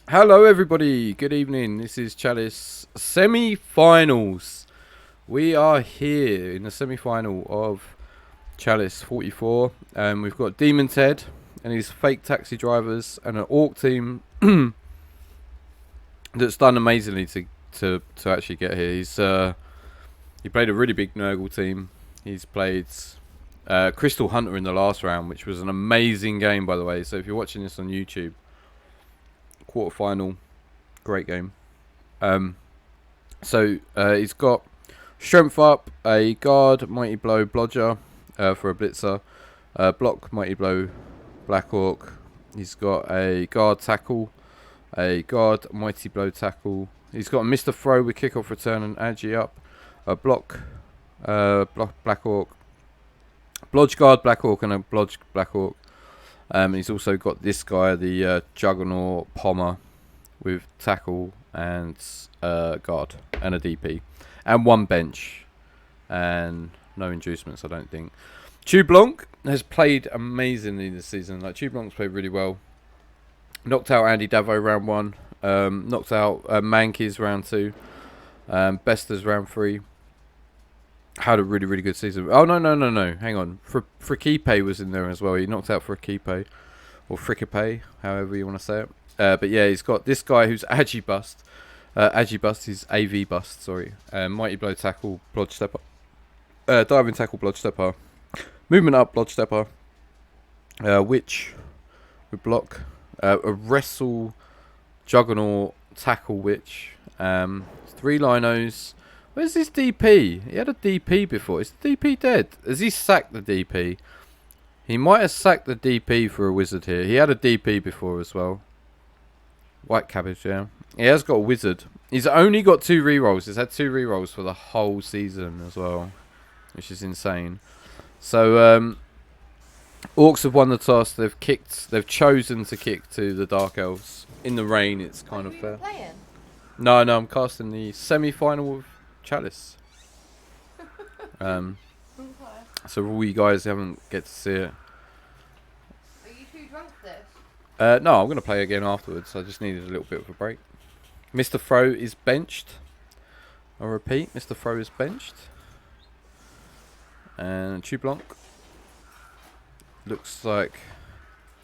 Hello everybody, good evening. This is Chalice semi-finals. We are here in the semi-final of Chalice 44. We've got DemonTed and his fake taxi drivers and an Orc team that's done amazingly to actually get here. He played a really big Nurgle team. He's played Crystal Hunter in the last round, which was an amazing game, by the way. So if you're watching this on YouTube, quarterfinal, great game. He's got strength up, a guard, mighty blow, blodger for a blitzer, block, mighty blow, black orc. He's got a guard tackle, a guard, mighty blow tackle. He's got a Mr. Throw with kickoff return and agi up, a block, black orc, blodge guard black orc and a blodge black orc. He's also got this guy, the Juggernaut Pommer, with tackle and guard and a DP. And one bench. And no inducements, I don't think. Chou Blanc has played amazingly this season. Chou Blanc's played really well. Knocked out Andy Davo round 1. Knocked out Mankeys round 2. Besters round 3. Had a really, really good season. Oh, no. Hang on. Frikipe was in there as well. He knocked out Frikipe. Or Frikipe, however you want to say it. But yeah, he's got this guy who's Agi Bust. Agi Bust is AV Bust, sorry. Mighty Blow Tackle, Blodge Stepper. Diving Tackle, Blodge Stepper. Movement Up, Blodge Stepper. Witch with block. A Wrestle Juggernaut Tackle Witch. 3 Linos. Where's his DP? He had a DP before. Is the DP dead? Has he sacked the DP? He might have sacked the DP for a wizard here. He had a DP before as well. White cabbage, yeah. He has got a wizard. He's only got 2 rerolls. He's had 2 rerolls for the whole season as well, which is insane. So, Orcs have won the toss. They've chosen to kick to the Dark Elves. In the rain, it's kind of fair. No, I'm casting the semi-final of Chalice. So all you guys haven't get to see it. Are you too drunk for this? No, I'm going to play again afterwards. I just needed a little bit of a break. Mr. Throw is benched. I repeat, Mr. Throw is benched. And Chou Blanc looks like...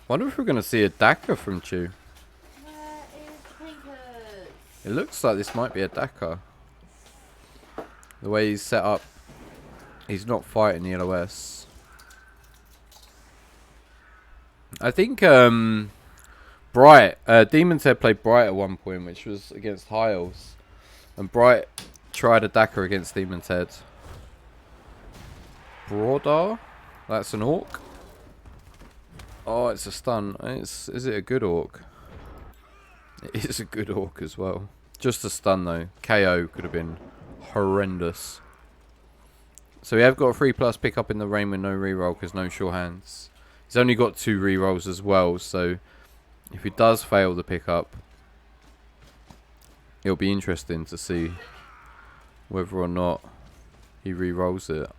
wonder if we're going to see a Dakar from Chou. Where is Clinkers? It looks like this might be a Dakar. The way he's set up, he's not fighting the LOS. I think Bright, DemonTed played Bright at one point, which was against High Elves. And Bright tried a Dakar against DemonTed. Broadar? That's an orc. Oh, it's a stun. Is it a good orc? It is a good orc as well. Just a stun though. KO could have been horrendous. So we have got a 3+ pick up in the rain with no reroll because no sure hands. He's only got 2 rerolls as well, so if he does fail the pickup, it'll be interesting to see whether or not he rerolls it.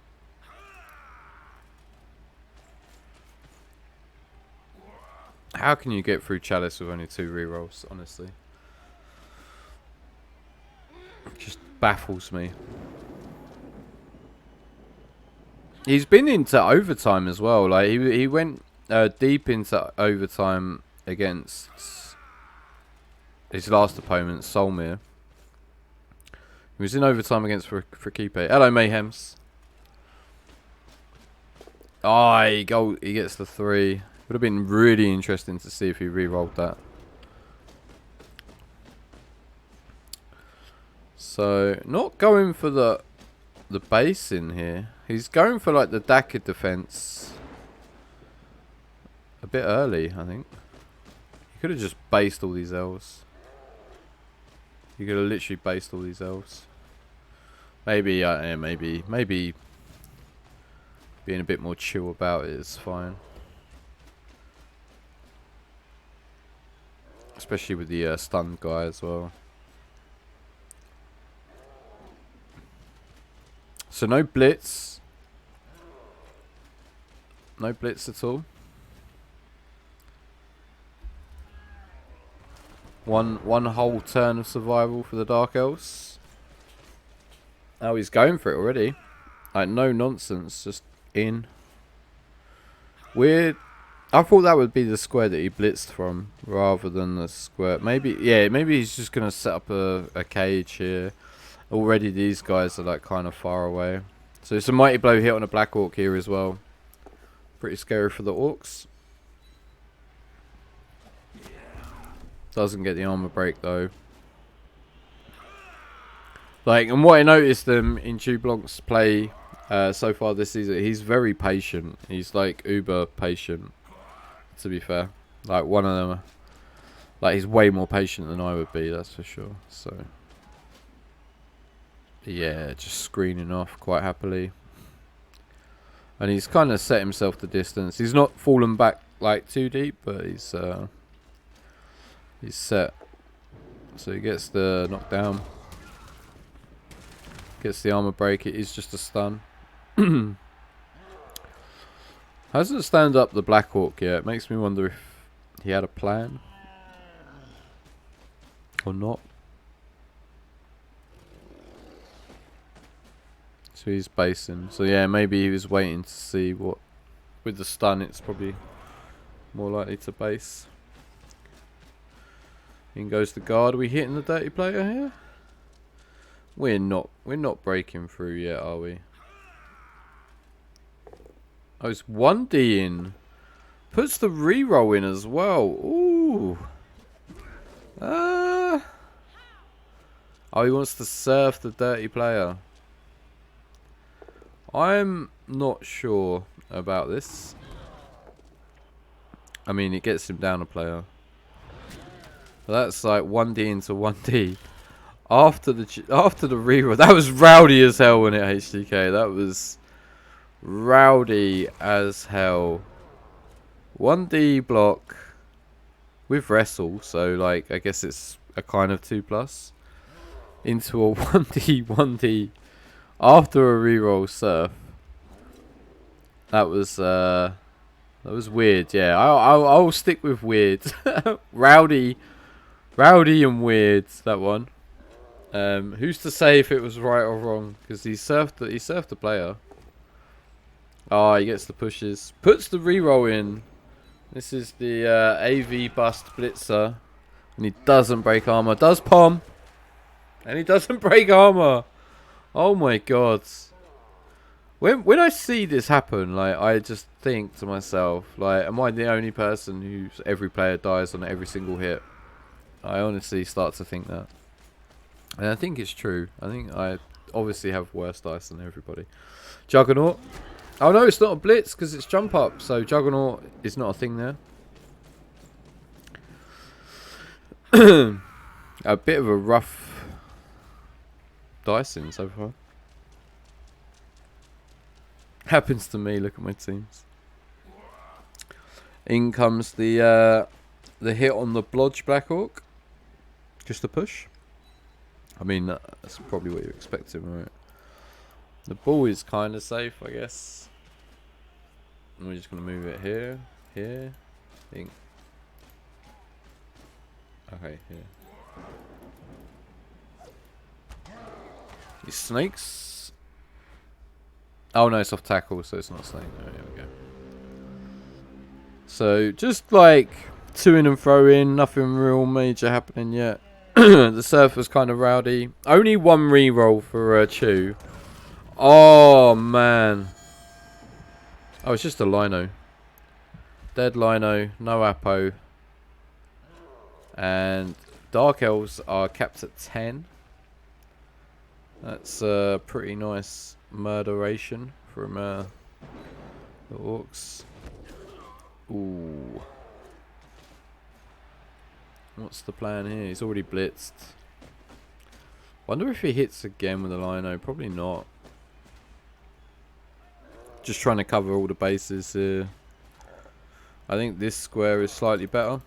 How can you get through Chalice with only 2 rerolls, honestly? It just baffles me. He's been into overtime as well. Like he went deep into overtime against his last opponent, Solmir. He was in overtime against Frikipe. Hello, Mayhems. Oh, he gets the 3. Would have been really interesting to see if he re-rolled that. So, not going for the base in here. He's going for like the Dakar defense a bit early, I think. He could have just based all these elves. He could have literally based all these elves. Maybe, yeah, maybe being a bit more chill about it is fine. Especially with the stunned guy as well. So no blitz. No blitz at all. One whole turn of survival for the Dark Elves. Oh, he's going for it already. Like, no nonsense, just in. Weird. I thought that would be the square that he blitzed from, rather than the square. Maybe, yeah, maybe he's just going to set up a cage here. Already these guys are like kind of far away. So it's a Mighty Blow hit on a Black Orc here as well. Pretty scary for the Orcs. Doesn't get the armor break though. Like, and what I noticed in Chou Blanc's play so far this season, he's very patient. He's like uber patient, to be fair. Like, one of them, like, he's way more patient than I would be, that's for sure. So, yeah, just screening off quite happily. And he's kind of set himself the distance. He's not fallen back like too deep, but he's set. So he gets the knockdown. Gets the armor break. It is just a stun. Hasn't stand up the Black Orc yet. It makes me wonder if he had a plan or not. So he's basing. So yeah, maybe he was waiting to see what. With the stun, it's probably more likely to base. In goes the guard. Are we hitting the dirty player here? We're not breaking through yet, are we? Oh, it's 1D in. Puts the reroll in as well. Ooh. Oh, he wants to surf the dirty player. I'm not sure about this. I mean, it gets him down a player. But that's like 1D into 1D. After the reroll, that was rowdy as hell when it HDK. That was rowdy as hell. 1D block with wrestle, so like I guess it's a kind of 2+ into a 1D after a reroll surf. That was weird. Yeah, I'll stick with weird. rowdy and weird. That one. Who's to say if it was right or wrong? Because he surfed the player. Oh, he gets the pushes. Puts the reroll in. This is the AV bust blitzer. And he doesn't break armor. Does Pom. And he doesn't break armor. Oh my god. When I see this happen, like, I just think to myself, like, am I the only person whose every player dies on every single hit? I honestly start to think that. And I think it's true. I think I obviously have worse dice than everybody. Juggernaut. Oh no, it's not a blitz because it's jump up. So Juggernaut is not a thing there. A bit of a rough dicing so far. Happens to me. Look at my teams. In comes the hit on the Blodge Black Orc. Just a push. I mean, that's probably what you're expecting, right? The ball is kind of safe, I guess. And we're just going to move it here, here, think. Okay, here. These snakes. Oh no, it's off tackle, so it's not snake. Oh, here we go. So, just like to in and throw in, nothing real major happening yet. The surf was kind of rowdy. Only one reroll for Chou. Oh man. Oh, it's just a Lino. Dead Lino, no Apo. And Dark Elves are capped at 10. That's a pretty nice murderation from the Orcs. Ooh. What's the plan here? He's already blitzed. Wonder if he hits again with a Lino. Probably not. Just trying to cover all the bases here. I think this square is slightly better.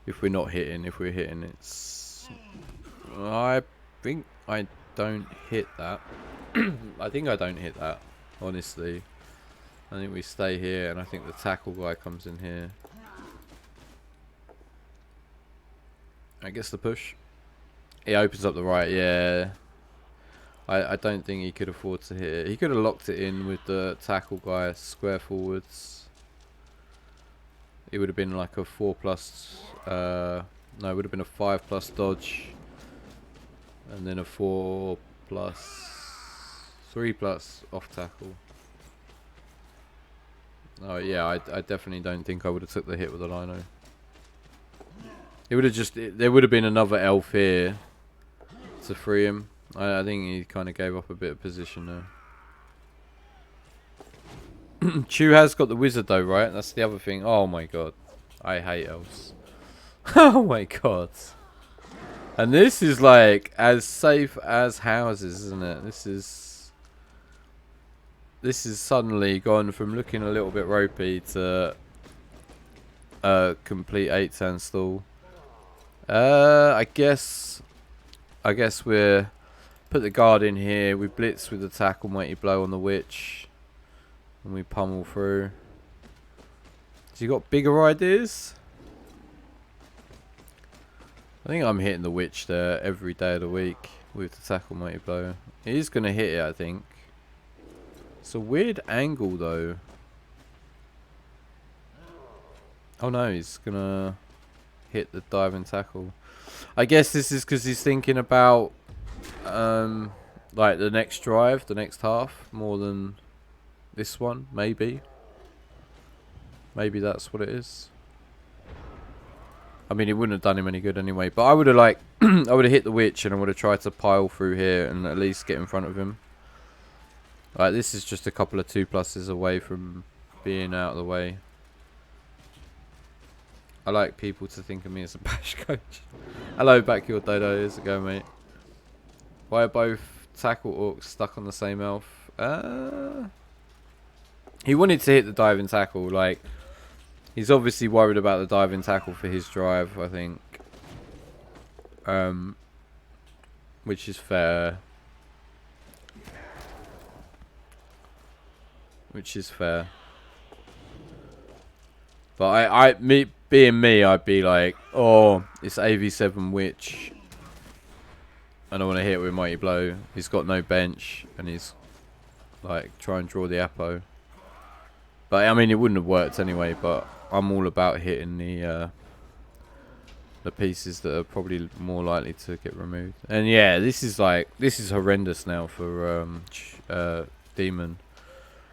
If we're not hitting. If we're hitting, it's... I think I don't hit that. I think I don't hit that, honestly. I think we stay here, and I think the tackle guy comes in here. I guess the push. He opens up the right, yeah. I don't think he could afford to hit it. He could have locked it in with the tackle guy square forwards. It would have been like a 4+, no, it would have been a 5+ dodge. And then a 4+, 3+ off tackle. Oh yeah, I definitely don't think I would have took the hit with the lino. It would have just, there would have been another elf here to free him. I think he kind of gave up a bit of position there. Chou has got the wizard though, right? That's the other thing. Oh my god. I hate elves. Oh my god. And this is like as safe as houses, isn't it? This is suddenly gone from looking a little bit ropey to a complete 8-turn stall. I guess we're put the guard in here. We blitz with the tackle, mighty blow on the witch, and we pummel through. Has he got bigger ideas? I think I'm hitting the witch there every day of the week with the tackle, mighty blow. He's gonna hit it, I think. It's a weird angle though. Oh no, he's gonna hit the diving tackle. I guess this is because he's thinking about like the next drive, the next half, more than this one, maybe. Maybe that's what it is. I mean, it wouldn't have done him any good anyway, but I would have like I would have hit the witch and I would have tried to pile through here and at least get in front of him. Like, this is just a couple of 2+s away from being out of the way. I like people to think of me as a bash coach. Hello, back your dodo. Here's it go, mate. Why are both tackle orcs stuck on the same elf? He wanted to hit the diving tackle. Like, he's obviously worried about the diving tackle for his drive, I think. Which is fair. Which is fair. But being me, I'd be like, oh, it's AV7 witch. And I want to hit with mighty blow. He's got no bench, and he's like try and draw the apo. But I mean, it wouldn't have worked anyway. But I'm all about hitting the pieces that are probably more likely to get removed. And yeah, this is horrendous now for Demon,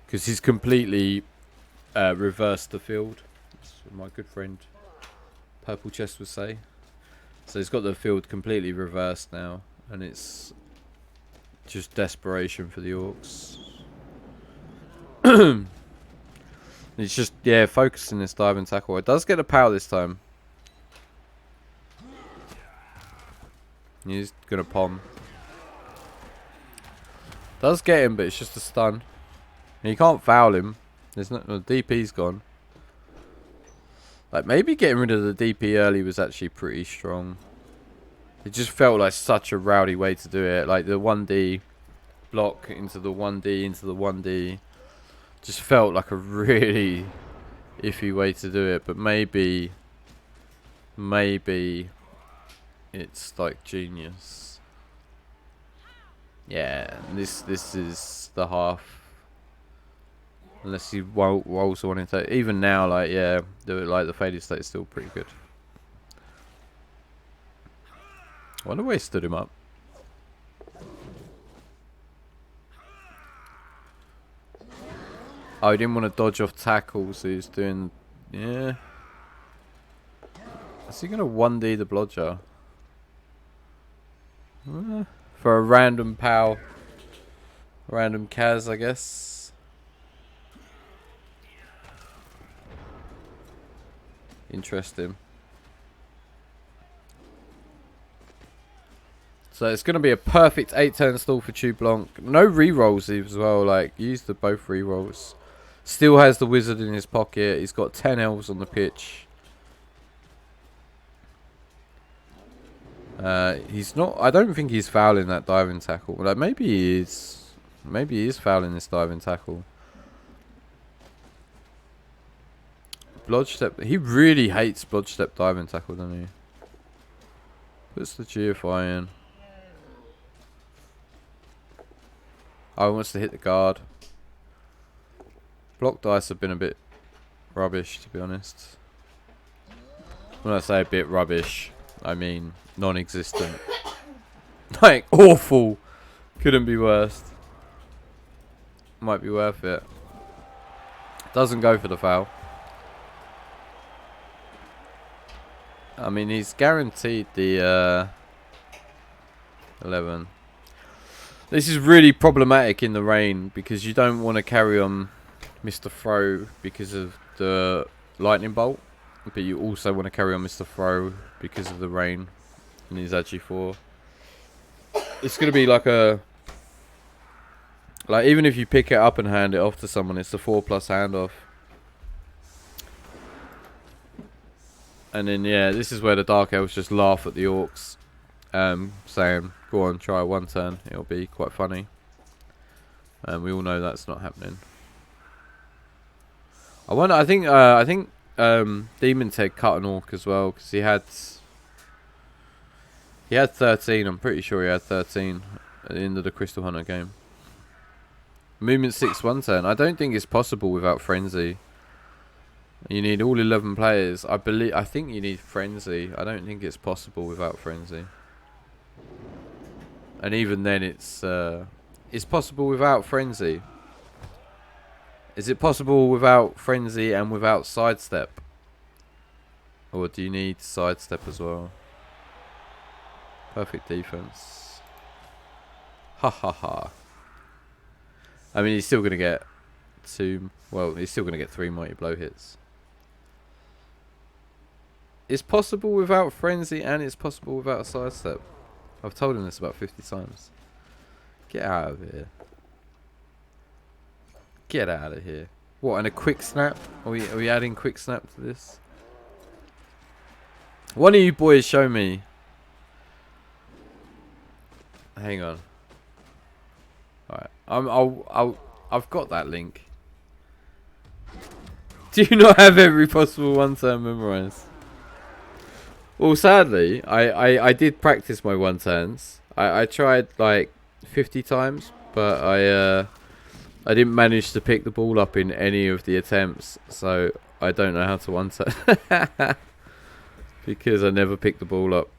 because he's completely reversed the field. That's what my good friend Purple Chest would say. So he's got the field completely reversed now, and it's just desperation for the orcs. It's just, yeah, focusing this diving tackle. It does get a power this time. He's gonna palm. Does get him, but it's just a stun. And you can't foul him. There's no, the DP's gone. Like, maybe getting rid of the DP early was actually pretty strong. It just felt like such a rowdy way to do it. Like the 1D block into the 1D into the 1D. Just felt like a really iffy way to do it. But maybe it's like genius. Yeah, this is the half. Unless you also want to, even now, like, yeah, the faded state is still pretty good. I wonder where he stood him up. Oh, he didn't want to dodge off tackles, so he's doing, yeah. Is he gonna 1D the blodger? For a random POW, random Kaz, I guess. Interesting. So it's going to be a perfect 8-turn stall for Chou Blanc. No rerolls as well. Like, use the both rerolls. Still has the wizard in his pocket. He's got 10 elves on the pitch. He's not. I don't think he's fouling that diving tackle. Like, maybe he is. Maybe he is fouling this diving tackle. Blodge step. He really hates blodge step diving tackle, doesn't he? Puts the GFI in. Oh, he wants to hit the guard. Block dice have been a bit rubbish, to be honest. When I say a bit rubbish, I mean non-existent. Like, awful. Couldn't be worse. Might be worth it. Doesn't go for the foul. I mean, he's guaranteed the 11. This is really problematic in the rain because you don't want to carry on Mr. Throw because of the lightning bolt, but you also want to carry on Mr. Throw because of the rain. And he's actually 4. It's going to be like a... Like, even if you pick it up and hand it off to someone, it's a 4+ handoff. And then, yeah, this is where the Dark Elves just laugh at the Orcs. Saying, go on, try 1 turn. It'll be quite funny. And we all know that's not happening. I think DemonTed cut an Orc as well, because he had 13. I'm pretty sure he had 13 at the end of the Crystal Hunter game. Movement 6 1 turn. I don't think it's possible without Frenzy. You need all 11 players. I think you need Frenzy. I don't think it's possible without Frenzy. And even then, it's possible without Frenzy. Is it possible without Frenzy and without Sidestep? Or do you need Sidestep as well? Perfect defense. Ha ha ha. I mean, he's still going to get 2... Well, he's still going to get 3 Mighty Blow hits. It's possible without Frenzy and it's possible without Sidestep. I've told him this about 50 times. Get out of here. Get out of here. What, and a quick snap? Are we adding quick snap to this? One of you boys show me. Hang on. Alright. I've got that link. Do you not have every possible 1 turn memorized? Well, sadly, I did practice my 1 turns. I tried like 50 times, but I didn't manage to pick the ball up in any of the attempts, so I don't know how to 1 turn. Because I never picked the ball up.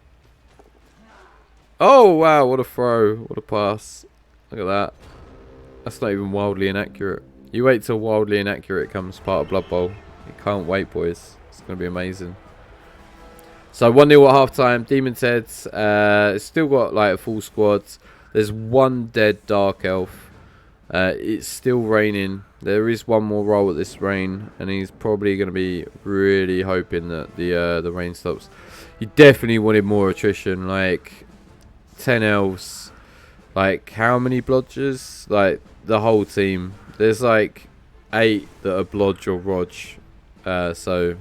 Oh wow, what a throw, what a pass. Look at that. That's not even wildly inaccurate. You wait till wildly inaccurate comes part of Blood Bowl. You can't wait, boys. It's going to be amazing. So 1-0 at half time. DemonTed still got like a full squad. There's 1 dead Dark Elf. It's still raining. There is 1 more roll at this rain, and he's probably going to be really hoping that the rain stops. He definitely wanted more attrition, like 10 elves. Like how many blodgers? Like the whole team. There's like 8 that are blodge or rodge. So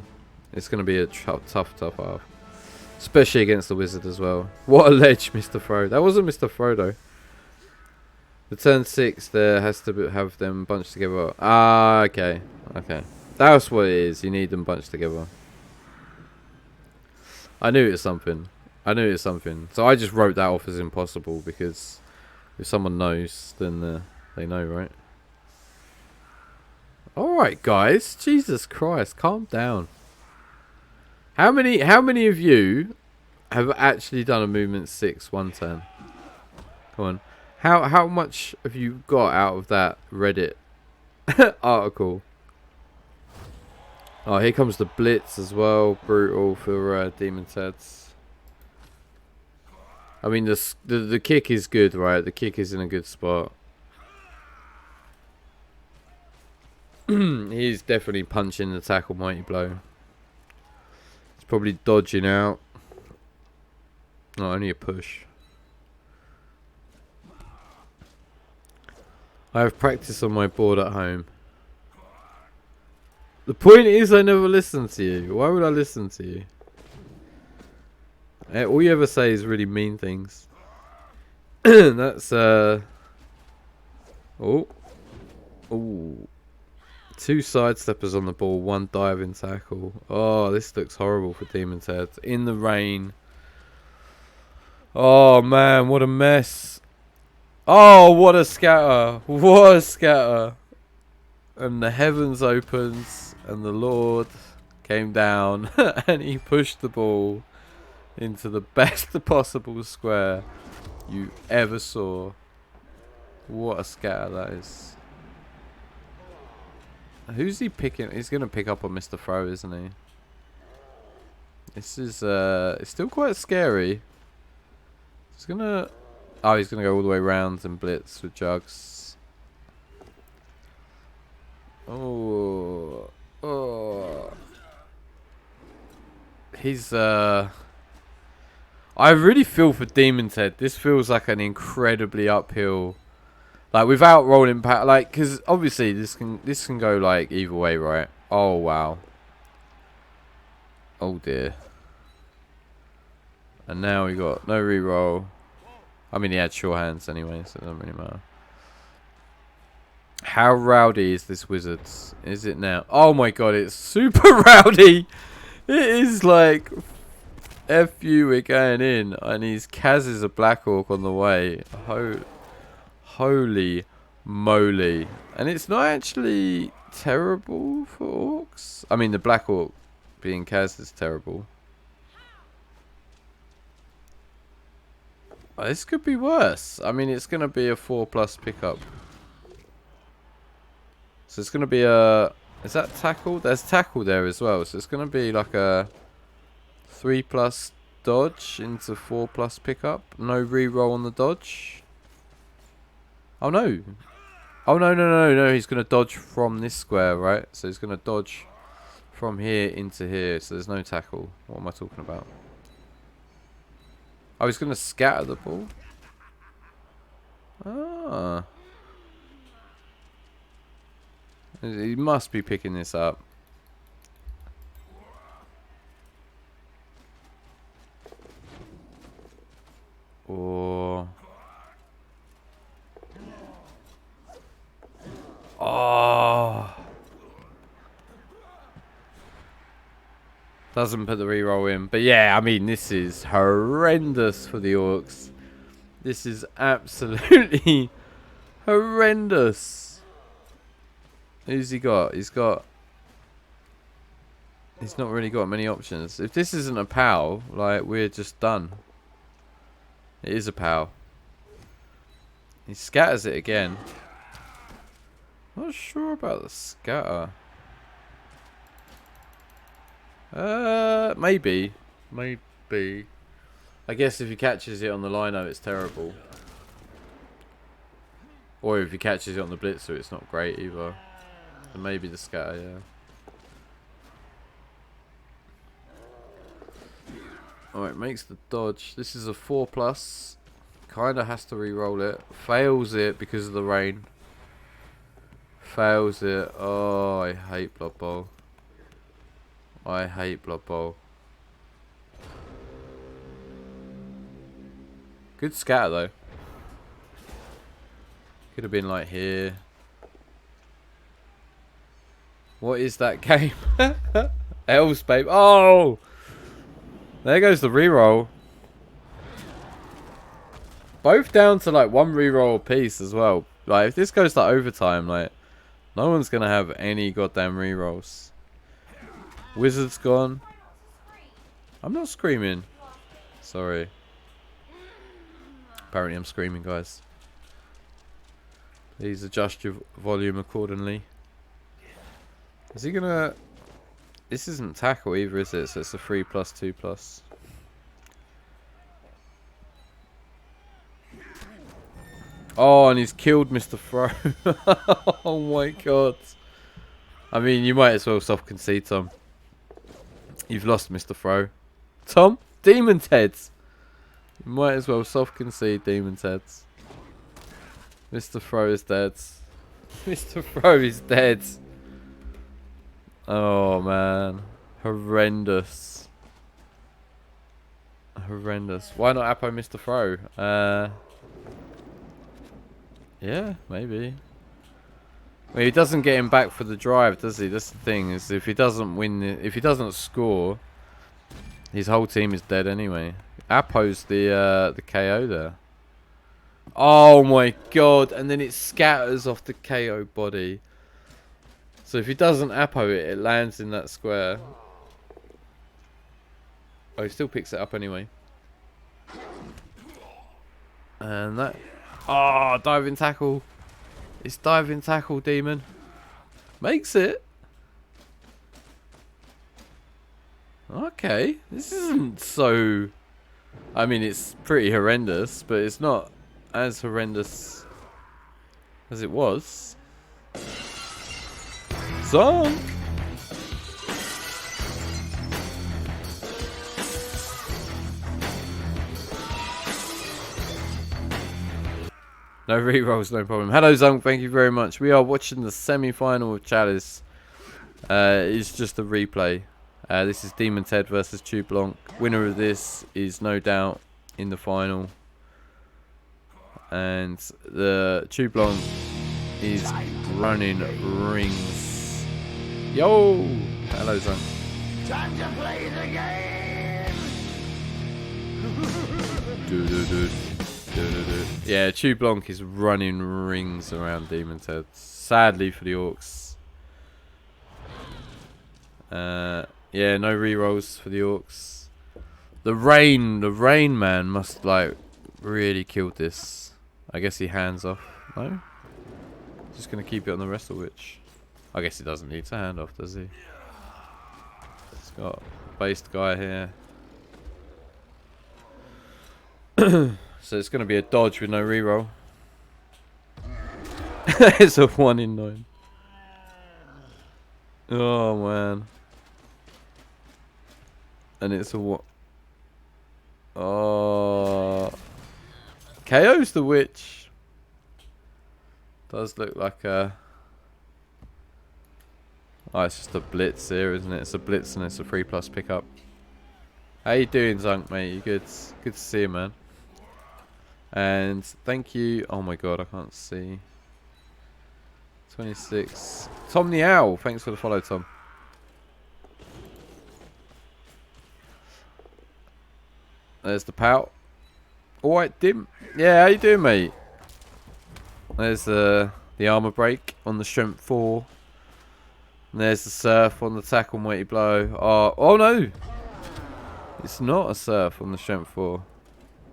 it's going to be a tough half. Especially against the wizard as well. What a ledge, Mr. Fro. That wasn't Mr. Fro though. The turn 6 there has to have them bunched together. Ah, okay. Okay. That's what it is. You need them bunched together. I knew it was something. So I just wrote that off as impossible because if someone knows, then they know, right? Alright, guys. Jesus Christ. Calm down. How many of you have actually done a movement 6 1 turn? Come on. How much have you got out of that Reddit article? Oh, here comes the blitz as well. Brutal for DemonTed. I mean, the kick is good, right? The kick is in a good spot. He's definitely punching the tackle Mighty Blow. He's probably dodging out. No, only a push. I have practice on my board at home. The point is I never listen to you. Why would I listen to you? All you ever say is really mean things. That's oh. 2 sidesteppers on the ball, 1 diving tackle. Oh, this looks horrible for DemonTed. In the rain. Oh man, what a mess. Oh, what a scatter. What a scatter. And the heavens opens and the Lord came down and he pushed the ball into the best possible square you ever saw. What a scatter that is. Who's he picking? He's going to pick up on Mr. Throw, isn't he? This is it's still quite scary. He's going to... Oh, he's going to go all the way around and blitz with Jugs. Oh. Oh. He's I really feel for DemonTed. This feels like an incredibly uphill, like without rolling back, like, because obviously this can go like either way, right? Oh wow. Oh dear. And now we got no reroll. I mean, he had sure hands anyway, so it doesn't really matter. How rowdy is this wizard? Is it now? Oh my god, it's super rowdy. It is like, F you, we're going in. And he's Kaz is a Black Orc on the way. Holy moly. And it's not actually terrible for Orcs. I mean, the Black Orc being Kaz is terrible. Oh, this could be worse. I mean, it's going to be a 4+ pickup. So it's going to be a... Is that tackle? There's tackle there as well. So it's going to be like a 3+ dodge into 4+ pickup. No reroll on the dodge. Oh no. Oh no. He's going to dodge from this square, right? So he's going to dodge from here into here. So there's no tackle. What am I talking about? Oh, he's going to scatter the ball. Ah. He must be picking this up. Or... Oh. Doesn't put the reroll in. But yeah, I mean, this is horrendous for the Orcs. This is absolutely horrendous. Who's he got? He's not really got many options. If this isn't a POW, like, we're just done. It is a POW. He scatters it again. Not sure about the scatter. Maybe. I guess if he catches it on the lino, it's terrible. Or if he catches it on the blitzer, it's not great either. So maybe the scatter, yeah. Alright, makes the dodge. This is a 4+. Kinda has to re-roll it. Fails it because of the rain. Fails it. Oh, I hate Blood Bowl. I hate Blood Bowl. Good scatter though. Could have been like here. What is that game? Elves, babe. Oh! There goes the reroll. Both down to like one reroll apiece as well. Like, if this goes to overtime, like, no one's gonna have any goddamn rerolls. Wizard's gone. I'm not screaming. Sorry. Apparently I'm screaming, guys. Please adjust your volume accordingly. Is he gonna... This isn't tackle either, is it? So it's a 3+, 2+. Oh, and he's killed Mr. Fro. Oh my god. I mean, you might as well soft concede, Tom. You've lost Mr. Fro. Tom? DemonTed. You might as well soft concede, DemonTed. Mr. Fro is dead. Mr. Fro is dead. Oh man. Horrendous. Horrendous. Why not Apo Mr. Fro? Yeah, maybe. Well, he doesn't get him back for the drive, does he? That's the thing, is if he doesn't win, if he doesn't score, His whole team is dead anyway. Apo's the KO there. Oh my god! And then it scatters off the KO body. So if he doesn't Apo it, it lands in that square. Oh, he still picks it up anyway. And that... Oh, diving tackle. It's diving tackle, demon. Makes it. Okay. This isn't so... I mean, it's pretty horrendous, but it's not as horrendous as it was. Zonk! No rerolls, no problem. Hello, Zonk. Thank you very much. We are watching the semi-final of Chalice. It's just a replay. This is DemonTed versus Chou Blanc. Winner of this is no doubt in the final. And the Chou Blanc is running rings. Yo! Hello, Zonk. Time to play the game! Dude. Yeah, Chou Blanc is running rings around DemonTed. Sadly for the Orcs. Yeah, no rerolls for the Orcs. The rain man must like really killed this. I guess he hands off. No? Just gonna keep it on the Wrestle Witch. I guess he doesn't need to hand off, does he? It's got a based guy here. So it's going to be a dodge with no reroll. It's a 1 in 9. Oh man. And it's a what? Oh. KO's the witch. Does look like a... Oh, it's just a blitz here, isn't it? It's a blitz and it's a 3+ pickup. How you doing, Zonk, mate? You good? Good to see you, man. And thank you. Oh my god, I can't see. 26. Tom the Owl. Thanks for the follow, Tom. There's the pout. Alright, Dim. Yeah, how you doing, mate? There's the armor break on the strength 4. And there's the surf on the tackle mighty blow. Oh no! It's not a surf on the strength 4.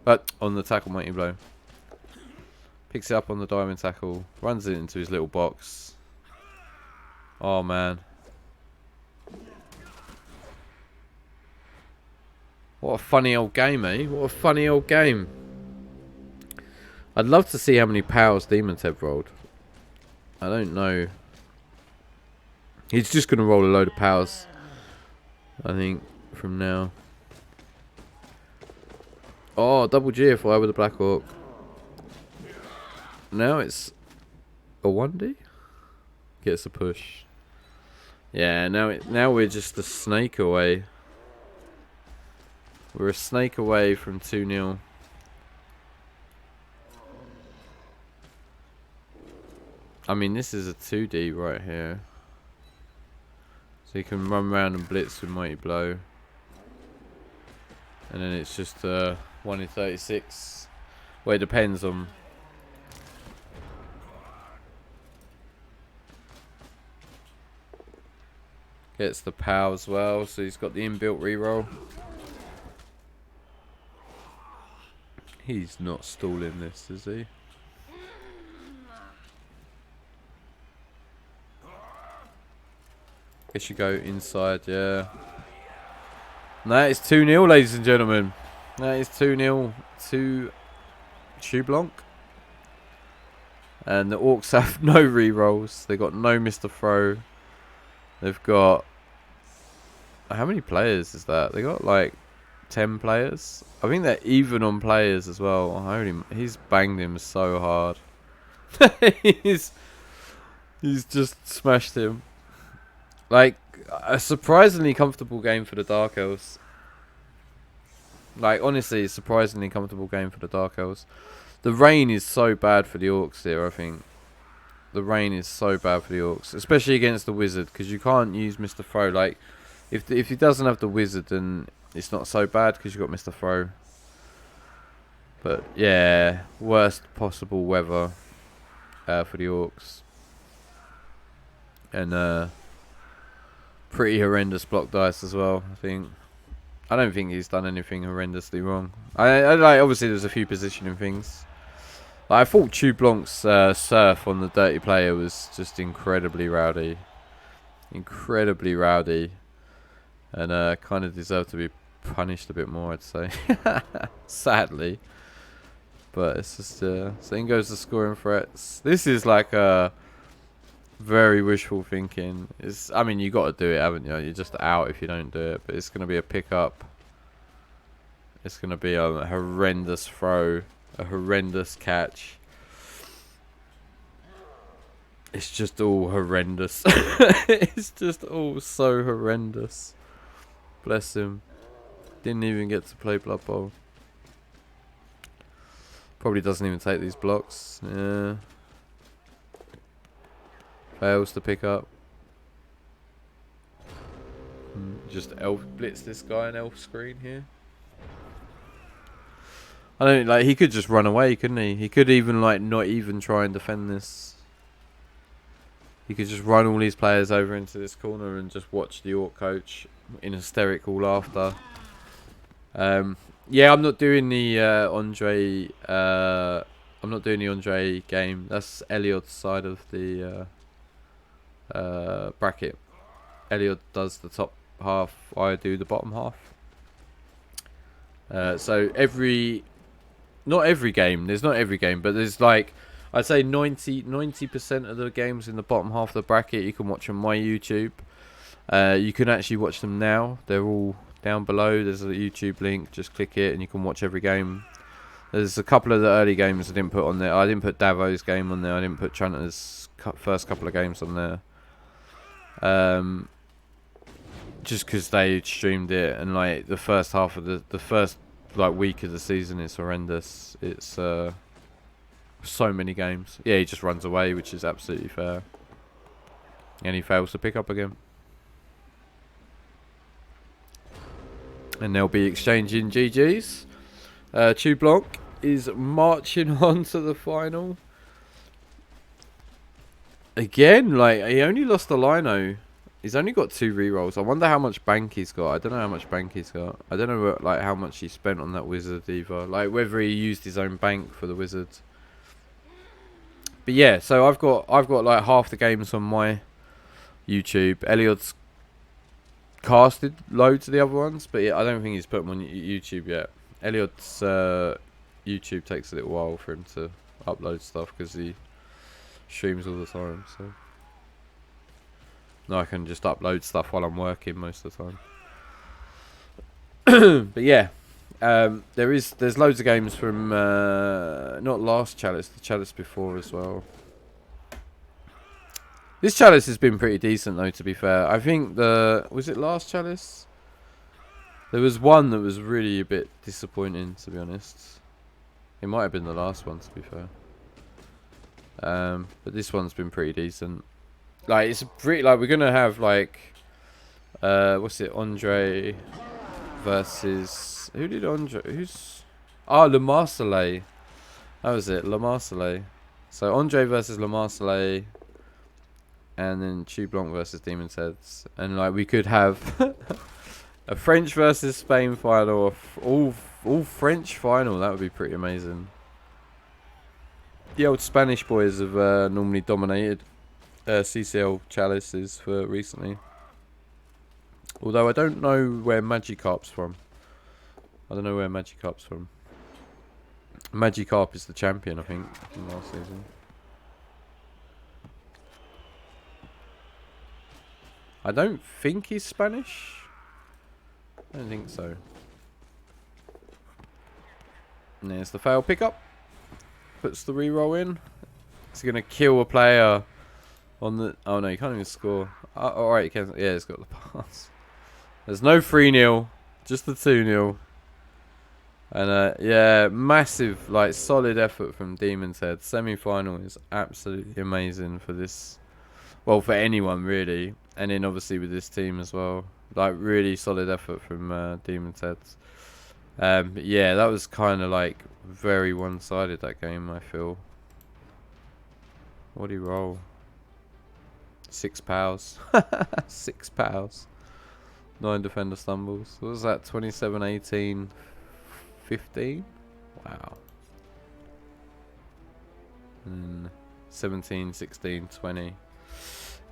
But on the tackle mighty blow. Picks it up on the diamond tackle. Runs it into his little box. Oh man. What a funny old game, eh? What a funny old game. I'd love to see how many powers DemonTed rolled. I don't know. He's just going to roll a load of powers, I think, from now. Oh, double GFI with the Black Orc. Now it's a 1D? Gets a push. Yeah, now we're just a snake away. We're a snake away from 2-0. I mean, this is a 2D right here. So you can run around and blitz with Mighty Blow. And then it's just 1 in 36. Well, it depends on... Gets the power as well, so he's got the inbuilt reroll. He's not stalling this, is he? Guess you go inside, yeah. And that is 2-0, ladies and gentlemen. That is 2-0 to Chou Blanc. And the Orcs have no rerolls. They've got no Mr. Throw. They've got... How many players is that? They got like 10 players. I think they're even on players as well. He's banged him so hard. he's just smashed him. Like, a surprisingly comfortable game for the Dark Elves. Like, honestly, a surprisingly comfortable game for the Dark Elves. The rain is so bad for the Orcs here, I think. The rain is so bad for the Orcs. Especially against the Wizard, because you can't use Mr. Throw. Like, if he doesn't have the Wizard, then it's not so bad because you've got Mr. Throw. But yeah, worst possible weather for the Orcs. And pretty horrendous block dice as well, I think. I don't think he's done anything horrendously wrong. I like, obviously there's a few positioning things. Like, I thought Chou Blanc's surf on the Dirty Player was just incredibly rowdy. Incredibly rowdy. And kind of deserved to be punished a bit more, I'd say. Sadly. But it's just, so in goes the scoring threats. This is like a very wishful thinking. I mean, you got to do it, haven't you? You're just out if you don't do it. But it's going to be a pickup. It's going to be a horrendous throw. A horrendous catch. It's just all horrendous. It's just all so horrendous. Bless him. Didn't even get to play Blood Bowl. Probably doesn't even take these blocks. Yeah. Fails to pick up. Just elf blitz this guy on elf screen here. I don't like. He could just run away, couldn't he? He could even like not even try and defend this. He could just run all these players over into this corner and just watch the Orc coach in hysterical laughter. Yeah, I'm not doing the Andre. I'm not doing the Andre game. That's Elliot's side of the bracket. Elliot does the top half. I do the bottom half. So not every game. There's not every game, but there's like I'd say 90% of the games in the bottom half of the bracket you can watch on my YouTube. You can actually watch them now. They're all down below. There's a YouTube link. Just click it and you can watch every game. There's a couple of the early games I didn't put on there. I didn't put Davo's game on there. I didn't put Tranter's first couple of games on there. Just because they streamed it, and like the first half of the first like week of the season is horrendous. It's so many games. Yeah, he just runs away, which is absolutely fair. And he fails to pick up again. And they'll be exchanging GGs. Chou Blanc is marching on to the final. Again, like, he only lost the Lino. He's only got 2 rerolls. I wonder how much bank he's got. I don't know how much bank he's got. I don't know what, like how much he spent on that wizard either. Like whether he used his own bank for the wizard. But yeah, so I've got like half the games on my YouTube. Elliot's casted loads of the other ones, but yeah, I don't think he's put them on YouTube yet. Elliot's YouTube takes a little while for him to upload stuff because he streams all the time. So no, I can just upload stuff while I'm working most of the time. But yeah, there's loads of games from not last Chalice, the Chalice before as well. This Chalice has been pretty decent though, to be fair. I think was it last Chalice? There was one that was really a bit disappointing, to be honest. It might have been the last one, to be fair. But this one's been pretty decent. Like, it's pretty, like, we're gonna have like what's it, Andre versus, who did Andre, Le Marseillais. That was it, Le Marseillais. So Andre versus Le Marseillais, and then Chou Blanc versus DemonTed. And like, we could have a French versus Spain final, all French final. That would be pretty amazing. The old Spanish boys have normally dominated CCL Chalices for recently. Although I don't know where Magikarp's from. I don't know where Magikarp's from. Magikarp is the champion, I think, from last season. I don't think he's Spanish. I don't think so. And there's the fail pickup. Puts the reroll in. It's going to kill a player on the... Oh no, you can't even score. Alright, you can. Yeah, it's got the pass. There's no 3-0. Just the 2-0. And yeah, massive, like, solid effort from DemonTed. Semi-final is absolutely amazing for this. Well, for anyone, really. And then obviously with this team as well. Like really solid effort from DemonTed. But yeah, that was kind of like very one-sided, that game, I feel. What do you roll? 6 pals. 6 pals. 9 defender stumbles. What was that? 27, 18, 15? Wow. 17, 16, 20.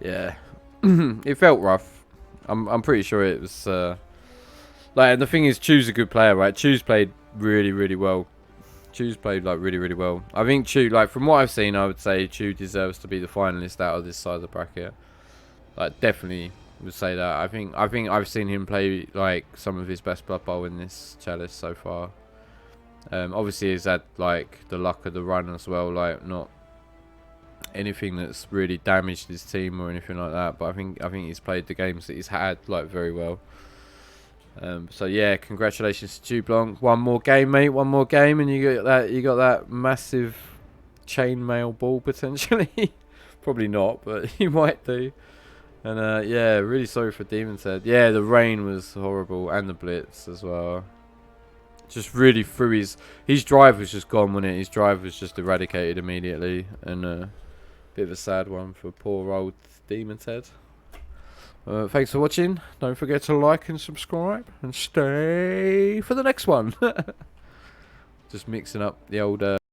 Yeah. It felt rough. I'm pretty sure it was like, and the thing is, Chou's a good player, right? Chou's played really well. Chou's played like really well. I think Chou, like from what I've seen, I would say Chou deserves to be the finalist out of this side of the bracket. Like definitely would say that. I think I've seen him play like some of his best Blood Bowl in this Chalice so far. Obviously he's had like the luck of the run as well, like not anything that's really damaged his team or anything like that, but I think he's played the games that he's had like very well. So yeah, congratulations to Chou Blanc. One more game, mate. One more game, and you got that massive chainmail ball potentially. Probably not, but you might do. And yeah, really sorry for DemonTed. Yeah, the rain was horrible, and the blitz as well. Just really threw his drive was just gone, wasn't it? His drive was just eradicated immediately, and bit of a sad one for poor old DemonTed. Thanks for watching. Don't forget to like and subscribe, and stay for the next one. Just mixing up the old